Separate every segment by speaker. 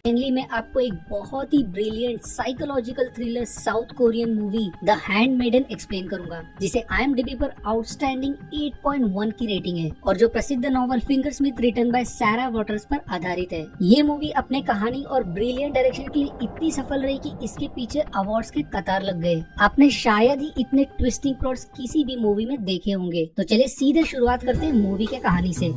Speaker 1: Mainly मैं आपको एक बहुत ही brilliant psychological thriller South Korean movie the handmaiden explain करूंगा, जिसे IMDb पर आउटस्टैंडिंग 8.1 की रेटिंग है और जो प्रसिद्ध नॉवल फिंगरस्मिथ रिटन बाय सैरा वॉटर्स पर आधारित है। ये मूवी अपने कहानी और ब्रिलियंट डायरेक्शन के लिए इतनी सफल रही कि इसके पीछे अवार्ड्स के कतार लग गए। आपने शायद ही इतने ट्विस्टिंग प्लॉट्स किसी भी मूवी में देखे होंगे। तो चलिए सीधे शुरुआत करते हैं मूवी के कहानी से।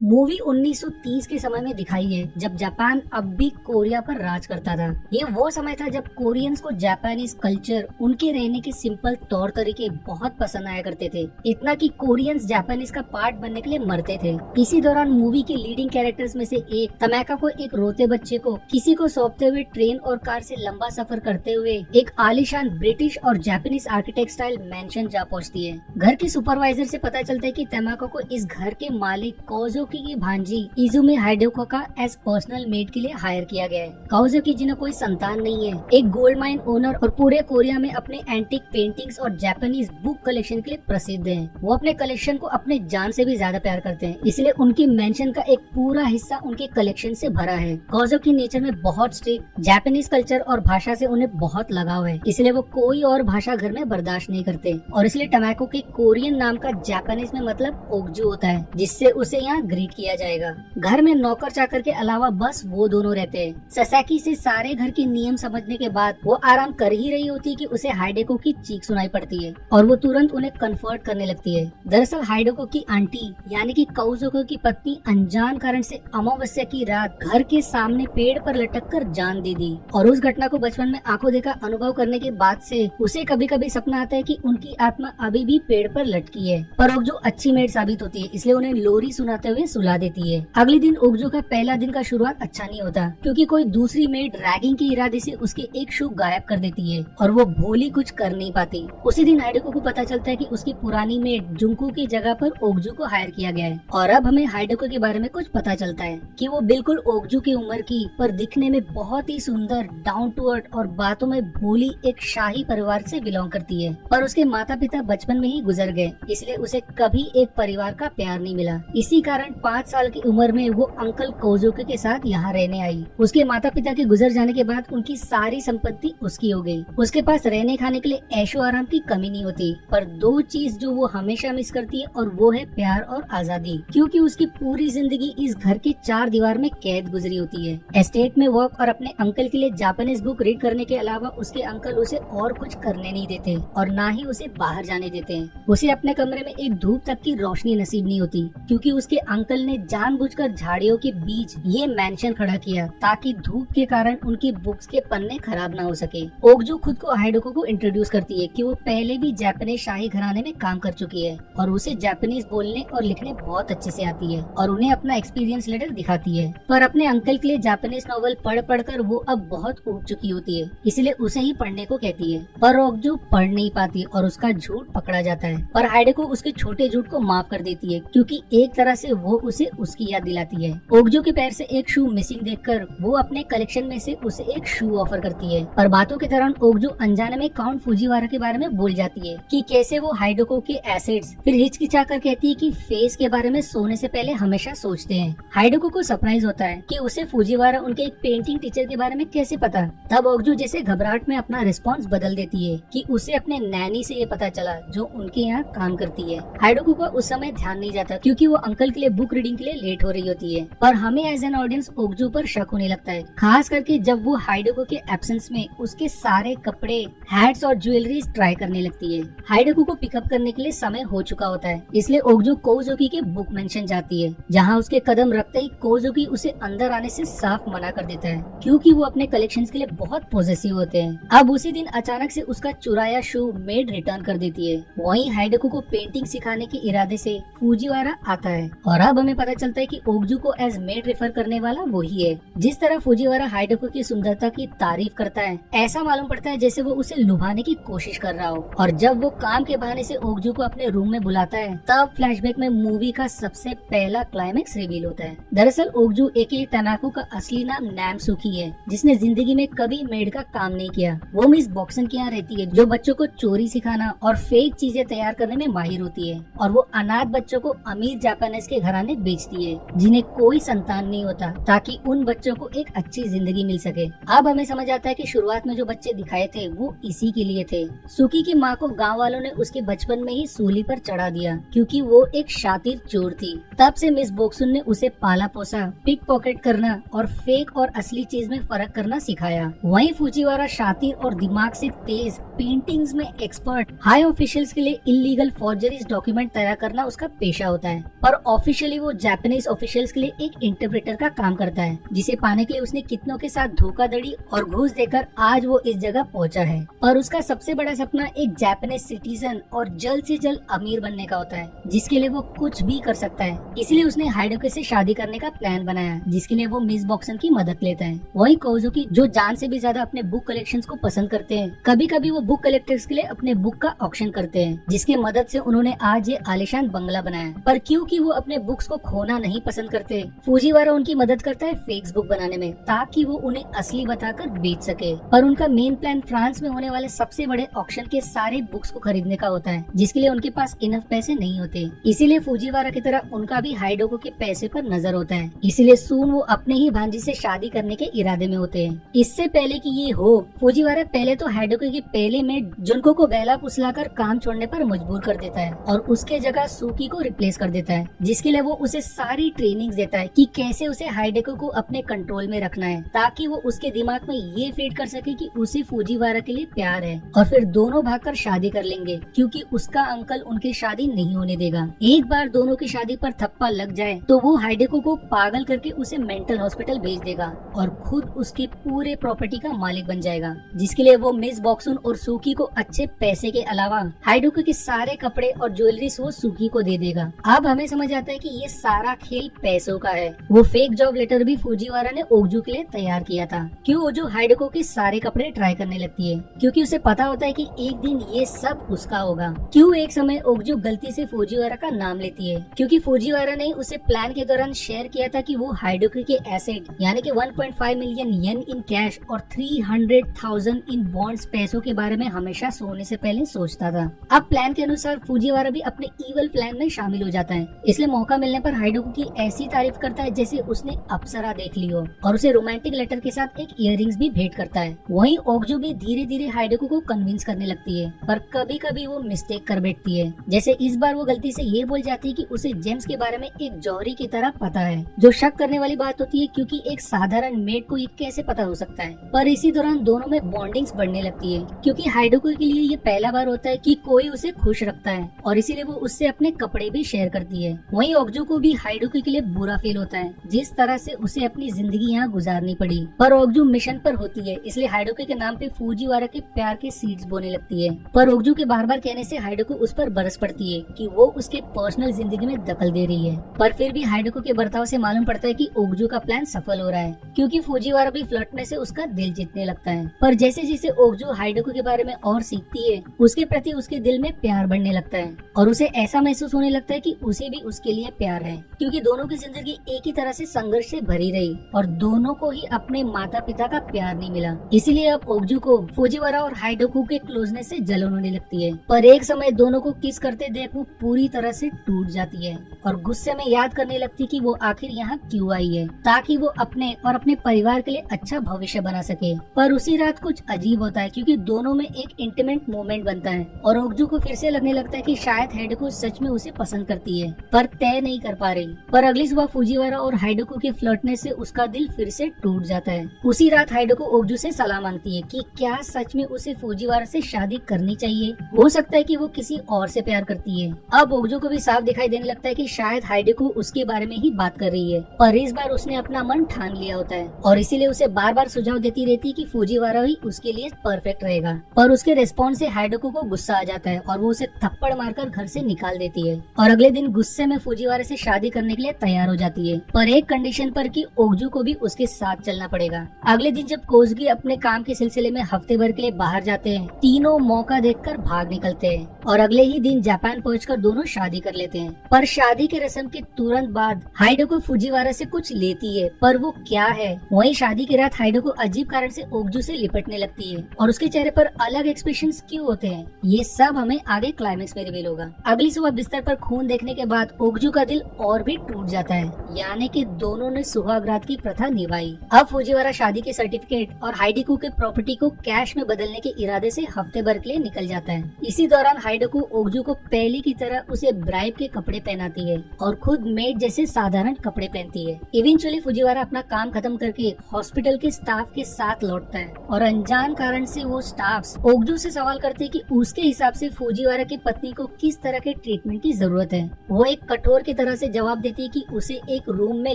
Speaker 1: मूवी 1930 के समय में दिखाई है, जब जापान अब भी कोरिया पर राज करता था। ये वो समय था जब कोरियंस को जापानीज कल्चर, उनके रहने के सिंपल तौर तरीके बहुत पसंद आया करते थे, इतना कि कोरियंस जापानीज का पार्ट बनने के लिए मरते थे। इसी दौरान मूवी के लीडिंग कैरेक्टर्स में से एक तमाका को एक रोते बच्चे को किसी को सौंपते हुए ट्रेन और कार से लंबा सफर करते हुए एक आलीशान ब्रिटिश और जापानीज आर्किटेक्ट स्टाइल मैंशन जा पहुँचती है। घर के सुपरवाइजर से पता चलता है कि तमाका को इस घर के मालिक कोजो की भांजी इजुमे हाइडेको का एज पर्सनल मेड के लिए हायर किया गया है। काओजुकी जिन्हें कोई संतान नहीं है, एक गोल्ड माइन ओनर और पूरे कोरिया में अपने एंटीक पेंटिंग्स और जापानीज बुक कलेक्शन के लिए प्रसिद्ध हैं। वो अपने कलेक्शन को अपने जान से भी ज्यादा प्यार करते हैं, इसलिए उनकी मेंशन का एक पूरा हिस्सा उनके कलेक्शन से भरा है। काओजुकी नेचर में बहुत स्ट्रिक्ट, जापानीज कल्चर और भाषा से उन्हें बहुत लगाव है, इसलिए वो कोई और भाषा घर में बर्दाश्त नहीं करते और इसलिए टमाको के कोरियन नाम का जापानीज में मतलब ओगजू होता है, जिससे उसे यहाँ ग्रीट किया जाएगा। घर में नौकर चाकर के अलावा बस वो दोनों रहते हैं। ससाकी से सारे घर के नियम समझने के बाद वो आराम कर ही रही होती है कि उसे हाइडेको की चीख सुनाई पड़ती है और वो तुरंत उन्हें कंफर्ट करने लगती है। दरअसल हाइडेको की आंटी यानी कि काओजुकी की पत्नी अनजान कारण से अमावस्या की रात घर के सामने पेड़ पर लटक कर जान दे दी और उस घटना को बचपन में आंखों देखा अनुभव करने के बाद से उसे कभी कभी सपना आता है कि उनकी आत्मा अभी भी पेड़ पर लटकी है, पर ओगजू अच्छी मेड साबित होती है, इसलिए उन्हें लोरी सुनाते हुए सुला देती है। अगले दिन ओगजू का पहला दिन का शुरुआत अच्छा नहीं होता, क्योंकि कोई दूसरी मेड रैगिंग के इरादे से उसके एक शू गायब कर देती है और वो भोली कुछ कर नहीं पाती। उसी दिन हाइडेको को पता चलता है कि उसकी पुरानी मेड जुंकू की जगह पर ओगजू को हायर किया गया है और अब हमें हाइडेको के बारे में कुछ पता चलता है कि वो बिल्कुल ओगजू की उम्र की, पर दिखने में बहुत ही सुंदर, डाउन टू अर्थ और बातों में भोली एक शाही परिवार से बिलोंग करती है। पर उसके माता पिता बचपन में ही गुजर गए, इसलिए उसे कभी एक परिवार का प्यार नहीं मिला। इसी कारण 5 साल की उम्र में वो अंकल कोजुकी के साथ यहाँ रहने आई। उसके माता पिता के गुजर जाने के बाद उनकी सारी संपत्ति उसकी हो गई। उसके पास रहने खाने के लिए ऐशो आराम की कमी नहीं होती, पर दो चीज जो वो हमेशा मिस करती है और वो है प्यार और आजादी, क्योंकि उसकी पूरी जिंदगी इस घर के 4 दीवार में कैद गुजरी होती है। एस्टेट में वर्क और अपने अंकल के लिए जापानीज बुक रीड करने के अलावा उसके अंकल उसे और कुछ करने नहीं देते और ना ही उसे बाहर जाने देते हैं। उसे अपने कमरे में एक धूप तक की रोशनी नसीब नहीं होती, क्योंकि उसके अंकल ने जानबूझकर झाड़ियों के बीच ये मैंशन खड़ा किया ताकि धूप के कारण उनकी बुक्स के पन्ने खराब ना हो सके। ओगजू खुद को हाइडेको को इंट्रोड्यूस करती है कि वो पहले भी जापानीज शाही घराने में काम कर चुकी है और उसे जापानीज बोलने और लिखने बहुत अच्छे से आती है और उन्हें अपना एक्सपीरियंस लेटर दिखाती है। पर अपने अंकल के लिए जापानीज नॉवल पढ़कर वो अब बहुत ऊब चुकी होती है, इसलिए उसे ही पढ़ने को कहती है। पर ओगजू पढ़ नहीं पाती और उसका झूठ पकड़ा जाता है, पर हाइडेको उसके छोटे झूठ को माफ कर देती है, क्योंकि एक तरह से वो उसे उसकी याद दिलाती है। ओगजू के पैर से एक शू मिसिंग देखकर वो अपने कलेक्शन में से उसे एक शू ऑफर करती है, पर बातों के दौरान ओगजू अनजाने में काउंट फुजीवारा के बारे में बोल जाती है कि कैसे वो हाइडेको के एसेट्स, फिर हिचकिचाकर कहती है कि फेस के बारे में सोने से पहले हमेशा सोचते हैं। हाइडेको को सरप्राइज होता है कि उसे फुजीवारा उनके एक पेंटिंग टीचर के बारे में कैसे पता। तब ओगजू जैसे घबराहट में अपना रिस्पॉन्स बदल देती है कि उसे अपने नैनी से ये पता चला जो उनके यहाँ काम करती है। हाइडेको को उस समय ध्यान नहीं जाता, क्योंकि वो अंकल के लिए बुक रीडिंग के लिए लेट हो रही होती है, पर हमें एज एन ऑडियंस ओगजू पर शक होने लगता है, खास करके जब वो हाइडेको के एब्सेंस में उसके सारे कपड़े, हैट्स और ज्वेलरीज ट्राई करने लगती है। हाइडेको को पिकअप करने के लिए समय हो चुका होता है, इसलिए ओगजू कोजुकी के बुक मेंशन जाती है, जहाँ उसके कदम रखते ही कोजुकी उसे अंदर आने से साफ मना कर देता है, क्योंकि वो अपने कलेक्शंस के लिए बहुत पॉजेसिव होते हैं। अब उसी दिन अचानक से उसका चुराया शू मेड रिटर्न कर देती है। वहीं हाइडेको को पेंटिंग सिखाने के इरादे से फुजीवारा आता है और अब हमें पता चलता है कि ओगजू को एज मेड रेफर करने वाला वही है। जिस तरह फुजीवारा हाइडेको की सुंदरता की तारीफ करता है, ऐसा मालूम पड़ता है जैसे वो उसे लुभाने की कोशिश कर रहा हो। और जब वो काम के बहाने से ओगजू को अपने रूम में बुलाता है, तब फ्लैशबैक में मूवी का सबसे पहला क्लाइमेक्स रिवील होता है। दरअसल ओगजू एके तनाको का असली नाम नामसुकी है, जिसने जिंदगी में कभी मेड का काम नहीं किया। वो मिस बॉक्सन के यहाँ रहती है, जो बच्चों को चोरी सिखाना और फेक चीजें तैयार करने में माहिर होती है, और वो अनाथ बच्चों को अमीर जापानीज के घराने बहाने बेचती है, जिन्हें कोई संतान नहीं होता, ताकि उन बच्चों को एक अच्छी जिंदगी मिल सके। अब हमें समझ आता है कि शुरुआत में जो बच्चे दिखाए थे वो इसी के लिए थे। सुकी की माँ को गाँव वालों ने उसके बचपन में ही सूली पर चढ़ा दिया, क्योंकि वो एक शातिर चोर थी। तब से मिस बोक्सुन ने उसे पाला पोसा, पिक पॉकेट करना और फेक और असली चीज में फर्क करना सिखाया। वहीं फुजीवारा शातिर और दिमाग से तेज, पेंटिंग्स में एक्सपर्ट, हाई ऑफिशियल्स के लिए इलीगल फॉर्जरीज डॉक्यूमेंट तैयार करना उसका पेशा होता है। पर ऑफिशियली वो जापानीज ऑफिशियल्स के लिए एक इंटरप्रेटर का काम करता है, जिसे पाने के लिए उसने कितनों के साथ धोखाधड़ी और घूस देकर आज वो इस जगह पहुंचा है। पर उसका सबसे बड़ा सपना एक जापानीज सिटीजन और जल्द से जल्द अमीर बनने का होता है, जिसके लिए वो कुछ भी कर सकता है। इसलिए उसने हाइडोके से शादी करने का प्लान बनाया, जिसके लिए वो मिस बॉक्सन की मदद लेता है। वही कोजुकी, जो जान से भी ज्यादा अपने बुक कलेक्शंस को पसंद करते हैं, कभी कभी वो बुक कलेक्टर्स के लिए अपने बुक का ऑक्शन करते हैं, जिसके मदद से उन्होंने आज ये आलीशान बंगला बनाया। पर क्योंकि वो अपने बुक्स को खोना नहीं पसंद करते, फुजीवारा उनकी मदद करता है फेक्स बुक बनाने में, ताकि वो उन्हें असली बताकर बेच सके। पर उनका मेन प्लान फ्रांस में होने वाले सबसे बड़े ऑक्शन के सारे बुक्स को खरीदने का होता है, जिसके लिए उनके पास इनफ पैसे नहीं होते। इसीलिए फुजीवारा की तरह उनका भी हाइडोको के पैसे पर नजर होता है। इसीलिए सून वो अपने ही भांजी से शादी करने के इरादे में होते हैं। इससे पहले कि ये हो, फुजीवारा पहले तो हाइडोको की पहले में जुनको को बहला फुसलाकर काम छोड़ने पर मजबूर कर देता है और उसके जगह सुकी को रिप्लेस कर देता है, जिसके लिए वो उसे सारी ट्रेनिंग देता है कि कैसे उसे हाइडोको को अपने कंट्रोल में रखना है, ताकि वो उसके दिमाग में ये फीड कर सके कि उसे फुजीवारा के लिए प्यार है। और फिर दोनों भागकर शादी कर लेंगे, क्योंकि उसका अंकल उनकी शादी नहीं होने देगा। एक बार दोनों की शादी पर थप्पा लग जाए तो वो हाइडोको को पागल करके उसे मेंटल हॉस्पिटल भेज देगा और खुद उसके पूरे प्रॉपर्टी का मालिक बन जाएगा, जिसके लिए वो मिस बॉक्सुन और सुकी को अच्छे पैसे के अलावा हाइडोको के सारे कपड़े और ज्वेलरी वो सुकी को दे देगा। अब हमें समझ आता है कि ये सारा खेल पैसों का है। वो फेक जॉब लेटर भी फुजीवारा ने ओगजू के लिए तैयार किया था। क्यों ओगजू हाइडोको के सारे कपड़े ट्राई करने लगती है, क्योंकि उसे पता होता है कि एक दिन ये सब उसका होगा। क्यों एक समय ओगजू गलती से फुजीवारा का नाम लेती है, क्योंकि फुजीवारा ने उसे प्लान के दौरान शेयर किया था कि वो हाइडोको के एसेट यानी कि 1.5 मिलियन येन इन कैश और 300,000 इन बॉन्ड्स पैसों के बारे में हमेशा सोने से पहले सोचता था। अब प्लान के अनुसार फुजीवारा भी अपने ईवल प्लान में शामिल हो जाता है। इसलिए मौका मिलने पर हाइडोको की ऐसी तारीफ करता है जैसे उसने अप्सरा देख ली हो, और उसे रोमांटिक लेटर के साथ एक इयररिंग्स भी भेंट करता है। वहीं ओगजू भी धीरे धीरे हाइडोको को कन्विंस करने लगती है, पर कभी कभी वो मिस्टेक कर बैठती है। जैसे इस बार वो गलती से ये बोल जाती है कि उसे जेम्स के बारे में एक जौहरी की तरह पता है, जो शक करने वाली बात होती है, क्योंकि एक साधारण मेड को ये कैसे पता हो सकता है। पर इसी दौरान दोनों में बॉन्डिंग्स बढ़ने लगती है, क्योंकि हाइडोको के लिए ये पहला बार होता है कि कोई उसे खुश रखता है, और इसीलिए वो उससे अपने कपड़े भी शेयर करती है। वहीं ओगजू को भी हाइडोको के लिए बुरा फील होता है, जिस तरह से उसे अपनी जिंदगी यहाँ गुजारनी पड़ी। पर ओगजू मिशन पर होती है, इसलिए हाइडोको के नाम पे फुजीवारा के प्यार के सीड्स बोने लगती है। पर ओगजू के बार बार कहने से हाइडोको उस पर बरस पड़ती है कि वो उसके पर्सनल जिंदगी में दखल दे रही है। पर फिर भी हाइडोको के बर्ताव से मालूम पड़ता है कि ओगजू का प्लान सफल हो रहा है, क्योंकि फुजीवारा भी फ्लर्टने से उसका दिल जीतने लगता है। पर जैसे जैसे ओगजू हाइडोको के बारे में और सीखती है, उसके प्रति उसके दिल में प्यार बढ़ने लगता है, और उसे ऐसा महसूस होने लगता है कि उसे भी उसके लिए प्यार है, क्योंकि दोनों की जिंदगी एक ही तरह से संघर्ष से भरी रही और दोनों को ही अपने माता पिता का प्यार नहीं मिला। इसीलिए अब ओगजू को फुजीवारा और हाइडोको के क्लोजनेस से जलन होने लगती है। पर एक समय दोनों को किस करते देख वो पूरी तरह से टूट जाती है और गुस्से में याद करने लगती कि वो आखिर यहाँ क्यों आई है, ताकि वो अपने और अपने परिवार के लिए अच्छा भविष्य बना सके। पर उसी रात कुछ अजीब होता है, क्योंकि दोनों में एक इंटीमेट मोमेंट बनता है और ओगजू को फिर से लगने लगता है कि शायद हाइडोको सच में उसे पसंद करती है, पर तय नहीं कर पा रही। पर अगली सुबह फुजीवारा और हाइडोको के फ्लर्टने से उसका दिल फिर से टूट जाता है। उसी रात हाइडोको ओगजू से सलाह मांगती है कि क्या सच में उसे फुजीवारा से शादी करनी चाहिए। हो सकता है कि वो किसी और से प्यार करती है। अब ओगजू को भी साफ दिखाई देने लगता है कि शायद हाइडोको उसके बारे में ही बात कर रही है, पर इस बार उसने अपना मन ठान लिया होता है और इसीलिए उसे बार बार सुझाव देती रहती है कि फुजीवारा ही उसके लिए परफेक्ट रहेगा। पर उसके रिस्पॉन्स से हाइडोको को गुस्सा आ जाता है और वो उसे थप्पड़ मारकर घर से निकाल देती है और अगले दिन गुस्से में फुजीवारा से शादी करने के लिए तैयार हो जाती है, पर एक कंडीशन पर कि ओगजू को भी उसके साथ चलना पड़ेगा। अगले दिन जब कोसगी अपने काम के सिलसिले में हफ्ते भर के लिए बाहर जाते हैं, तीनों मौका देखकर भाग निकलते हैं और अगले ही दिन जापान पहुंचकर दोनों शादी कर लेते हैं। पर शादी के रस्म के तुरंत बाद हाइडोको फुजीवारा से कुछ लेती है, पर वो क्या है। वहीं शादी की रात हाइडोको अजीब कारण से ओगजू से लिपटने लगती है और उसके चेहरे पर अलग एक्सप्रेशंस क्यों होते हैं, ये सब हमें आगे क्लाइमेक्स में रिवील होगा। अगली सुबह बिस्तर पर खून देखने के बाद ओगजू का दिल और भी टूट जाता है, यानी कि दोनों ने सुहागरात की प्रथा निभाई। अब फुजीवारा शादी के सर्टिफिकेट और हाइडेकू के प्रॉपर्टी को कैश में बदलने के इरादे से हफ्ते भर के लिए निकल जाता है। इसी दौरान हाइडेकू ओगजू को पहले की तरह उसे ब्राइब के कपड़े पहनाती है और खुद मेड जैसे साधारण कपड़े पहनती है। इवेंचुअली फुजीवारा अपना काम खत्म करके हॉस्पिटल के स्टाफ के साथ लौटता है और अनजान कारण से वो स्टाफ ओगजू से सवाल करते हैं कि उसके हिसाब से फुजीवारा की पत्नी को किस तरह के ट्रीटमेंट की जरूरत है। वो एक कठोर की तरह से जवाब देती है कि उसे एक रूम में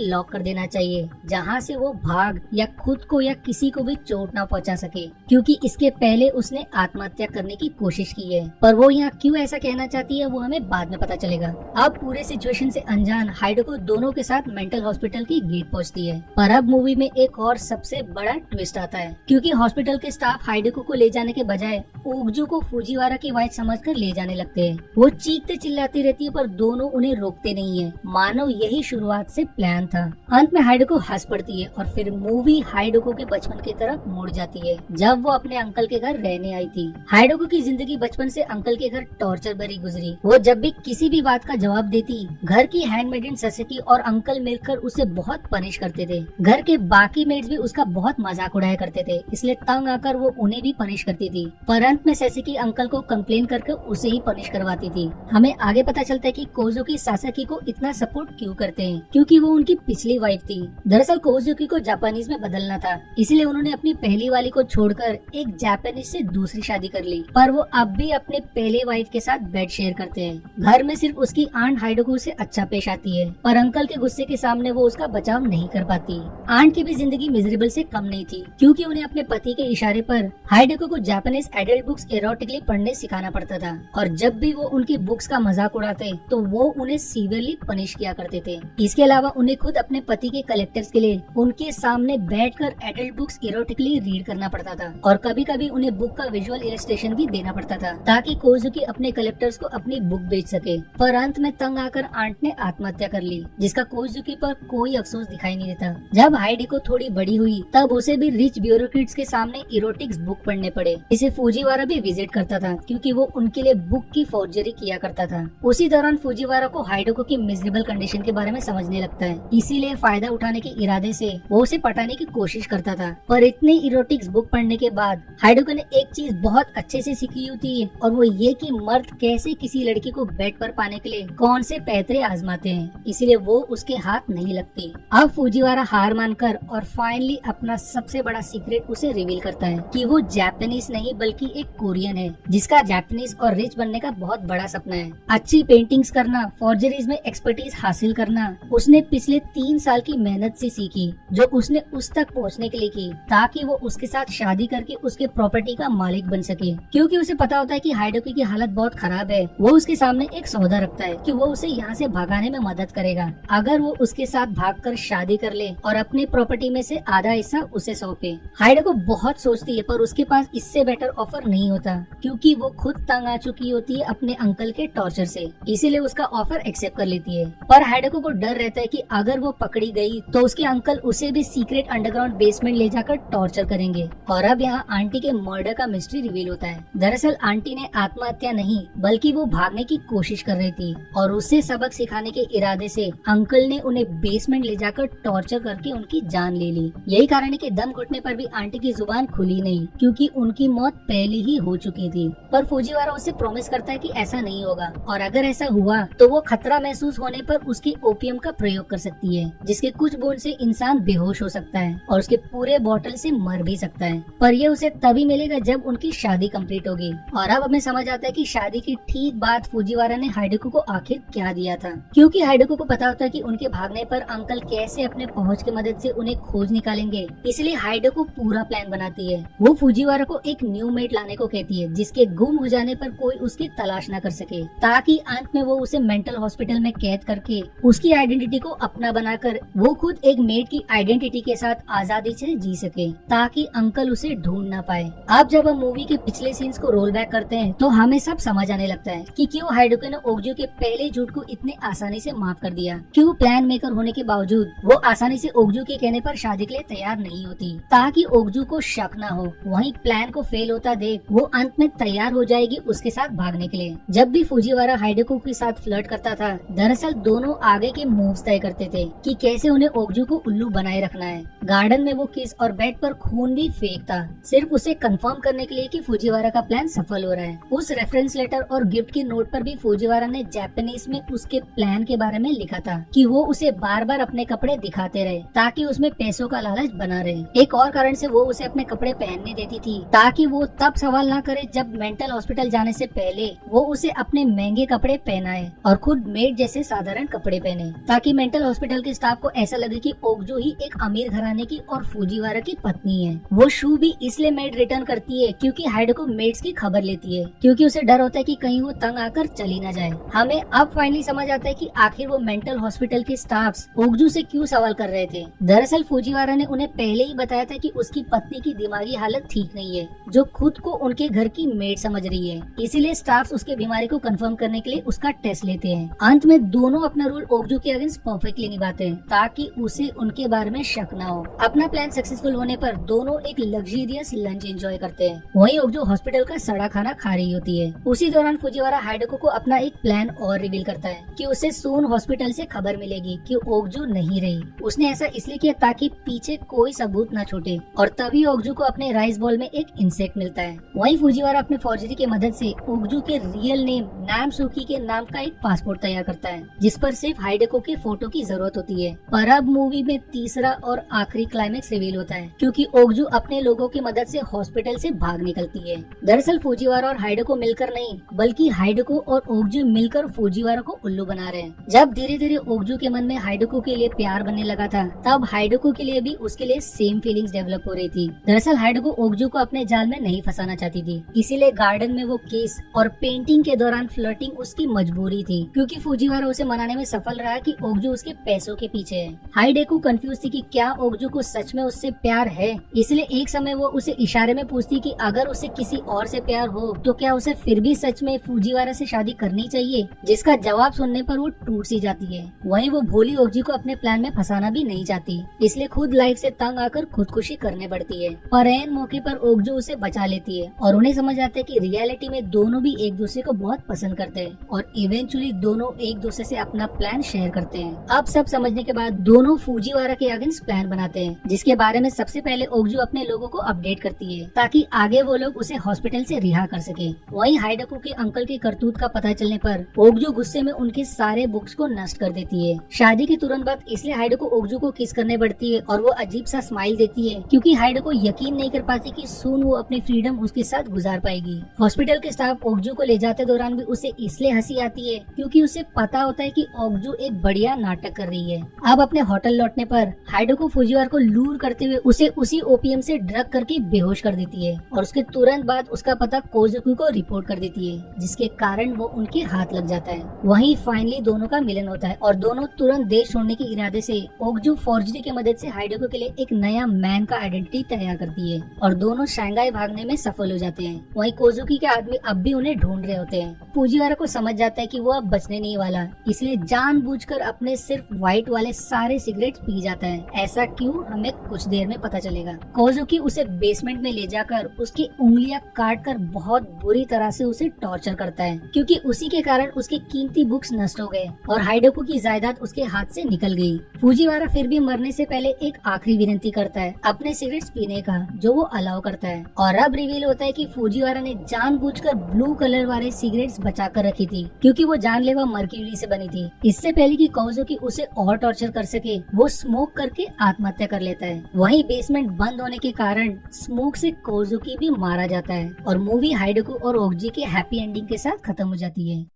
Speaker 1: लॉक कर देना चाहिए जहाँ से वो भाग या खुद को या किसी को भी चोट ना पहुँचा सके, क्योंकि इसके पहले उसने आत्महत्या करने की कोशिश की है। पर वो यहाँ क्यों ऐसा कहना चाहती है वो हमें बाद में पता चलेगा। अब पूरे सिचुएशन से अनजान हाइडेको दोनों के साथ मेंटल हॉस्पिटल की गेट पहुँचती है। पर अब मूवी में एक और सबसे बड़ा ट्विस्ट आता है, क्योंकि हॉस्पिटल के स्टाफ हाइडेको को ले जाने के बजाय ओगजू को फुजीवारा की वाइफ समझकर ले जाने लगते हैं। वो चीखते चिल्लाती रहती है पर दोनों उन्हें रोकते नहीं है, मानो यही शुरुआत से प्लान था। अंत में हाइडेको हंस पड़ती है और फिर मूवी हाइडेको के बचपन की तरफ मुड़ जाती है, जब वो अपने अंकल के घर रहने आई थी। हाइडेको की जिंदगी बचपन से अंकल के घर टॉर्चर भरी गुजरी। वो जब भी किसी भी बात का जवाब देती, घर की हैंडमेडन ससेकी और अंकल मिलकर उसे बहुत पनिश करते थे। घर के बाकी मेड्स भी उसका बहुत मजाक उड़ाया करते थे, इसलिए तंग आकर वो उन्हें भी पनिश करती थी। पर अंत में ससेकी अंकल को कंप्लेन करके उसे ही पनिश करवाती थी। हमें आगे पता चलता है कि कोजुकी सासाकी को इतना सपोर्ट क्यों करते हैं, क्योंकि वो उनकी पिछली वाइफ थी। दरअसल कोजुकी को जापानीज में बदलना था, इसलिए उन्होंने अपनी पहली वाली को छोड़कर एक जापानीज से दूसरी शादी कर ली। पर वो अब भी अपने पहले वाइफ के साथ बेड शेयर करते हैं। घर में सिर्फ उसकी आंट हाइडेको से अच्छा पेश आती है, पर अंकल के गुस्से के सामने वो उसका बचाव नहीं कर पाती। आंट की भी जिंदगी मिजरेबल से कम नहीं थी, क्योंकि उन्हें अपने पति के इशारे पर हाइडेको को जापानीज एडल्ट बुक्स एरोटिकली पढ़ने सिखाना पड़ता था, और जब भी वो उनकी बुक्स का मजाक उड़ाते तो वो उन्हें सीवियरली पनिश किया करते थे। इसके अलावा उन्हें खुद अपने पति के कलेक्टर्स के लिए उनके सामने बैठकर एडल्ट बुक्स एरोटिकली रीड करना पड़ता था, और कभी कभी उन्हें बुक का विजुअल इलस्ट्रेशन भी देना पड़ता था, ताकि कोजुकी अपने कलेक्टर्स को अपनी बुक बेच सके। पर अंत में तंग आकर आंट ने आत्महत्या कर ली, जिसका कोजुकी पर कोई अफसोस दिखाई नहीं देता। जब हाइडेको थोड़ी बड़ी हुई तब उसे भी रिच ब्यूरोक्रेट्स के सामने इरोटिक्स बुक पढ़ने पड़े। इसे फुजीवारा भी विजिट करता था, क्योंकि वो उनके लिए बुक की फोर्जरी किया करता था। उसी दौरान फुजीवारा को हाइडेको की मिजरेबल कंडीशन के बारे में समझने लगता है, इसीलिए फायदा उठाने के इरादे से वो उसे पटाने की कोशिश करता था। पर इतनी इरोटिक्स बुक पढ़ने के बाद हाइडेको ने एक चीज बहुत अच्छे से सीखी होती है, और वो ये कि मर्द कैसे किसी लड़की को बेड पर पाने के लिए कौन से पैतरे आजमाते हैं, इसीलिए वो उसके हाथ नहीं लगती। अब फुजीवारा हार मानकर और फाइनली अपना सबसे बड़ा सीक्रेट उसे रिवील करता है कि वो जापानीज नहीं बल्कि एक कोरियन है, जिसका जापानीज और रिच बनने का बहुत बड़ा सपना है। अच्छी पेंटिंग्स करना, फॉर्जरीज में एक्सपर्टीज हासिल करना उसने पिछले 3 साल की मेहनत से सीखी, जो उसने उस तक पहुंचने के लिए की, ताकि वो उसके साथ शादी करके उसके प्रॉपर्टी का मालिक बन सके। क्योंकि उसे पता होता है कि हाइडेको की हालत बहुत खराब है, वो उसके सामने एक सौदा रखता है कि वो उसे यहाँ से भगाने में मदद करेगा, अगर वो उसके साथ भागकर शादी कर ले और अपनी प्रॉपर्टी में से आधा हिस्सा उसे सौंपे। हाइडेको बहुत सोचती है, पर उसके पास इससे बेटर ऑफर नहीं होता, क्योंकि वो खुद तंग आ चुकी होती है अपने अंकल के टॉर्चर से, इसीलिए उसका ऑफर एक्सेप्ट कर लेती है। पर हाइडेको को डर रहता है कि अगर वो पकड़ी गई तो उसके अंकल उसे भी सीक्रेट अंडरग्राउंड बेसमेंट ले जाकर टॉर्चर करेंगे। और अब यहाँ आंटी के मर्डर का मिस्ट्री रिवील होता है। दरअसल आंटी ने आत्महत्या नहीं बल्कि वो भागने की कोशिश कर रही थी, और उससे सबक सिखाने के इरादे से अंकल ने उन्हें बेसमेंट ले जाकर टॉर्चर करके उनकी जान ले ली। यही कारण है कि दम घुटने पर भी आंटी की जुबान खुली नहीं, क्योंकि उनकी मौत पहले ही हो चुकी थी। पर फुजीवारा उसे प्रॉमिस करता है कि ऐसा नहीं होगा, और अगर ऐसा हुआ तो वो खतरा महसूस होने पर उसकी ओपियम का प्रयोग कर सकती है, जिसके कुछ बूंद से इंसान बेहोश हो सकता है और उसके पूरे बोतल से मर भी सकता है। पर ये उसे तभी मिलेगा जब उनकी शादी कंप्लीट होगी। और अब हमें समझ आता है कि शादी की ठीक बाद फुजीवारा ने हाइडेको को आखिर क्या दिया था, क्योंकि हाइडेको को पता होता है कि उनके भागने पर अंकल कैसे अपने पहुंच की मदद से उन्हें खोज निकालेंगे, इसलिए हाइडेको पूरा प्लान बनाती है। वो फुजीवारा को एक न्यू मेट लाने को कहती है, जिसके गुम हो जाने पर कोई उसकी तलाश न कर सके, ताकि अंत में वो उसे मेंटल हॉस्पिटल में कैद करके उसकी आइडेंटिटी को अपना बनाकर वो खुद एक मेड की आइडेंटिटी के साथ आजादी से जी सके, ताकि अंकल उसे ढूंढ ना पाए। अब जब हम मूवी के पिछले सीन्स को रोल बैक करते हैं तो हमें सब समझ आने लगता है कि क्यों हाइडेको ने ओगजू के पहले झूठ को इतने आसानी से माफ कर दिया, क्यों प्लान मेकर होने के बावजूद वो आसानी से ओगजू के कहने पर शादी के लिए तैयार नहीं होती, ताकि ओगजू को शक न हो। वहीं प्लान को फेल होता देख वो अंत में तैयार हो जाएगी उसके साथ भागने के लिए। जब भी फुजीवारा हाइडेको के साथ फ्लर्ट करता था, दरअसल दोनों आगे के मूव्स तय करते थे कि कैसे उन्हें ओगजू को उल्लू बनाए रखना है। गार्डन में वो किस और बेड पर खून भी फेंक था, सिर्फ उसे कंफर्म करने के लिए कि फुजीवारा का प्लान सफल हो रहा है। उस रेफरेंस लेटर और गिफ्ट के नोट पर भी फुजीवारा ने जापानीज में उसके प्लान के बारे में लिखा था कि वो उसे बार बार अपने कपड़े दिखाते रहे ताकि उसमें पैसों का लालच बना रहे। एक और कारण से वो उसे अपने कपड़े पहनने देती थी ताकि वो तब सवाल ना करे जब मेंटल हॉस्पिटल जाने से पहले वो उसे अपने महंगे कपड़े पहनाए और खुद मेड जैसे साधारण कपड़े पहने, ताकि मेंटल हॉस्पिटल के स्टाफ को ऐसा लगे कि ओगजू ही एक अमीर घराने की और फुजीवारा की पत्नी है। वो शू भी इसलिए मेड रिटर्न करती है क्योंकि हाइडको मेड्स की खबर लेती है, क्योंकि उसे डर होता है कि कहीं वो तंग आकर चली न जाए। हमें अब फाइनली समझ आता है कि आखिर वो मेंटल हॉस्पिटल के स्टाफ्स ओगजू से क्यों सवाल कर रहे थे। दरअसल फुजीवारा ने उन्हें पहले ही बताया था कि उसकी पत्नी की दिमागी हालत ठीक नहीं है, जो खुद को उनके घर की मेड समझ रही है। इसीलिए स्टाफ्स उसके बीमारी को कंफर्म करने के लिए उसका टेस्ट लेते हैं। अंत में दोनों अपना रोल ओगजू के अगेंस्ट परफेक्टली निभाते हैं ताकि उसे उनके बारे में शक न हो। अपना प्लान सक्सेसफुल होने पर दोनों एक लग्जरियस लंच एंजॉय करते हैं। वहीं ओगजू हॉस्पिटल का सड़ा खाना खा रही होती है। उसी दौरान फुजीवारा हाइडको को अपना एक प्लान और रिवील करता है कि उसे सून हॉस्पिटल से खबर मिलेगी कि ओगजू नहीं रही। उसने ऐसा इसलिए किया ताकि पीछे कोई सबूत न छूटे, और तभी ओगजू को अपने राइस बॉल में एक इंसेक्ट मिलता है। वहीं फुजीवारा अपने फॉर्जरी की मदद से ओगजू के रियल नेम नाम सुकी के नाम का एक पासपोर्ट तैयार करता है, जिस पर सिर्फ हाइडको के फोटो की जरूरत होती है। पर अब मूवी में तीसरा और आखिरी क्लाइमेक्स रिवील होता है, क्योंकि ओगजू अपने लोगों की मदद से हॉस्पिटल से भाग निकलती है। दरअसल फुजीवारा और हाइडको मिलकर नहीं, बल्कि हाइडको और ओगजू मिलकर फुजीवारा को उल्लू बना रहे हैं। जब धीरे धीरे ओगजू के मन में हाइडको के लिए प्यार बनने लगा था, तब हाइडको के लिए भी उसके लिए सेम फीलिंग्स डेवलप हो रही थी। दरअसल हाइडको ओगजू को अपने जाल में नहीं फंसाना चाहती थी, इसीलिए गार्डन में वो किस और पेंटिंग के दौरान फ्लर्टिंग उसकी मजबूरी थी, क्योंकि फुजीवारा उसे मनाने में सफल रहा कि ओगजू उसके पैसों के पीछे है। हाइडको कंफ्यूज थी कि क्या ओगजू को सच में उससे प्यार है, इसलिए एक समय वो उसे इशारे में पूछती कि अगर उसे किसी और से प्यार हो तो क्या उसे फिर भी सच में फुजीवारा से शादी करनी चाहिए, जिसका जवाब सुनने पर वो टूट सी जाती है। वहीं वो भोली ओगजू को अपने प्लान में फंसाना भी नहीं चाहती, इसलिए खुद लाइफ से तंग आकर खुदकुशी करने पड़ती है। पर ऐन मौके पर ओगजू उसे बचा लेती है और उन्हें समझ आता है कि रियलिटी में दोनों भी एक दूसरे को बहुत पसंद करते हैं और इवेंचुअली दोनों एक दूसरे से अपना प्लान शेयर करते हैं। अब सब समझने के बाद दोनों फुजीवारा के अगेंस्ट प्लान बनाते हैं, जिसके बारे में सबसे पहले ओगजू अपने लोगों को अपडेट करती है ताकि आगे वो लोग उसे हॉस्पिटल से रिहा कर सके। वहीं हाइडको के अंकल के करतूत का पता चलने पर ओगजू गुस्से में उनके सारे बुक्स को नष्ट कर देती है। शादी के तुरंत बाद इसलिए हाइडको ओगजू को किस करने पड़ती है और वो अजीब सा स्माइल देती है, क्योंकि हाइडको यकीन नहीं कर पाती कि सून वो अपनी फ्रीडम उसके साथ गुजार पाएगी। हॉस्पिटल के स्टाफ ओगजू को ले जाते दौरान भी उसे इसलिए हंसी आती है क्योंकि उसे पता होता है कि ओगजू एक बढ़िया नाटक कर रही है। अब अपने होटल लौटने पर हाइडको फुजीवारा को लूर करते हुए उसे उसी ओपीएम से ड्रग करके बेहोश कर देती है और उसके तुरंत बाद उसका पता कोजुकी को रिपोर्ट कर देती है, जिसके कारण वो उनके हाथ लग जाता है। वहीं फाइनली दोनों का मिलन होता है और दोनों तुरंत देश छोड़ने के इरादे से ओगजू फॉर्जरी की मदद से हाइडको के लिए एक नया मैन का आइडेंटिटी तैयार करती है और दोनों शंघाई भागने में सफल हो जाते हैं। वहीं कोजुकी के आदमी अब भी उन्हें ढूंढ रहे होते हैं। फुजीवारा को समझ जाता है कि वो अब बचने नहीं वाला, इसलिए जानबूझकर अपने सिर्फ व्हाइट वाले सारे सिगरेट पी जाता है। ऐसा क्यों, हमें कुछ देर में पता चलेगा। कोजुकी उसे बेसमेंट में ले जाकर उसकी उंगलियां काट कर बहुत बुरी तरह से उसे टॉर्चर करता है, क्योंकि उसी के कारण उसके कीमती बुक्स नष्ट हो गए और हाइडको की जायदाद उसके हाथ से निकल गई। फुजीवारा फिर भी मरने से पहले एक आखिरी विनती करता है अपने सिगरेट्स पीने का, जो वो अलाउ करता है। और अब रिवील होता है कि फुजीवारा ने जानबूझकर ब्लू कलर वाले सिगरेट्स बचा कर रखी थी, क्योंकि वो जानलेवा मर्क्यूरी से बनी थी। इससे पहले कि कोजुकी उसे और टॉर्चर कर सके, वो स्मोक करके आत्महत्या कर लेता है। वहीं बेसमेंट बंद होने के कारण स्मोक से कोजुकी भी मारा जाता है और मूवी हाइडको और ओगजी के हैप्पी एंडिंग के साथ खत्म हो जाती है।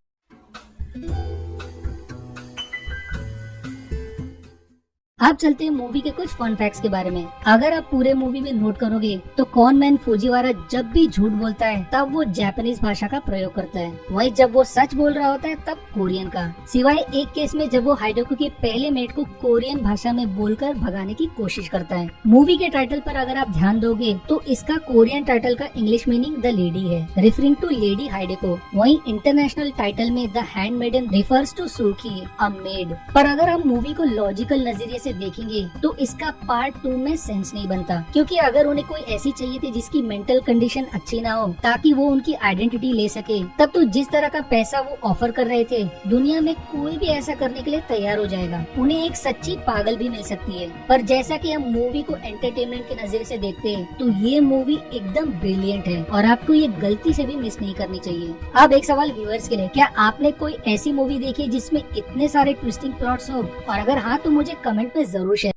Speaker 1: अब चलते हैं मूवी के कुछ फन फैक्ट्स के बारे में। अगर आप पूरे मूवी में नोट करोगे तो कॉन मैन फुजीवारा जब भी झूठ बोलता है तब वो जापानीज भाषा का प्रयोग करता है, वहीं जब वो सच बोल रहा होता है तब कोरियन का, सिवाय एक केस में जब वो हाइडको के पहले मेट को कोरियन भाषा में बोलकर भगाने की कोशिश करता है। मूवी के टाइटल पर अगर आप ध्यान दोगे तो इसका कोरियन टाइटल का इंग्लिश मीनिंग द लेडी है, रेफरिंग टू लेडी हाइडको। वहीं इंटरनेशनल टाइटल में the handmaiden refers to Sookee a maid. पर अगर हम मूवी को लॉजिकल नजरिए से से देखेंगे तो इसका पार्ट 2 में सेंस नहीं बनता, क्योंकि अगर उन्हें कोई ऐसी चाहिए थी जिसकी मेंटल कंडीशन अच्छी ना हो ताकि वो उनकी आइडेंटिटी ले सके, तब तो जिस तरह का पैसा वो ऑफर कर रहे थे दुनिया में कोई भी ऐसा करने के लिए तैयार हो जाएगा। उन्हें एक सच्ची पागल भी मिल सकती है। पर जैसा कि हम मूवी को एंटरटेनमेंट के नजरिए से देखते हैं तो ये मूवी एकदम ब्रिलियंट है और आपको ये गलती से भी मिस नहीं करनी चाहिए। अब एक सवाल व्यूअर्स के लिए, क्या आपने कोई ऐसी मूवी देखी है जिसमें इतने सारे ट्विस्टिंग प्लॉट्स हो? और अगर हाँ तो मुझे कमेंट में जरूर शेयर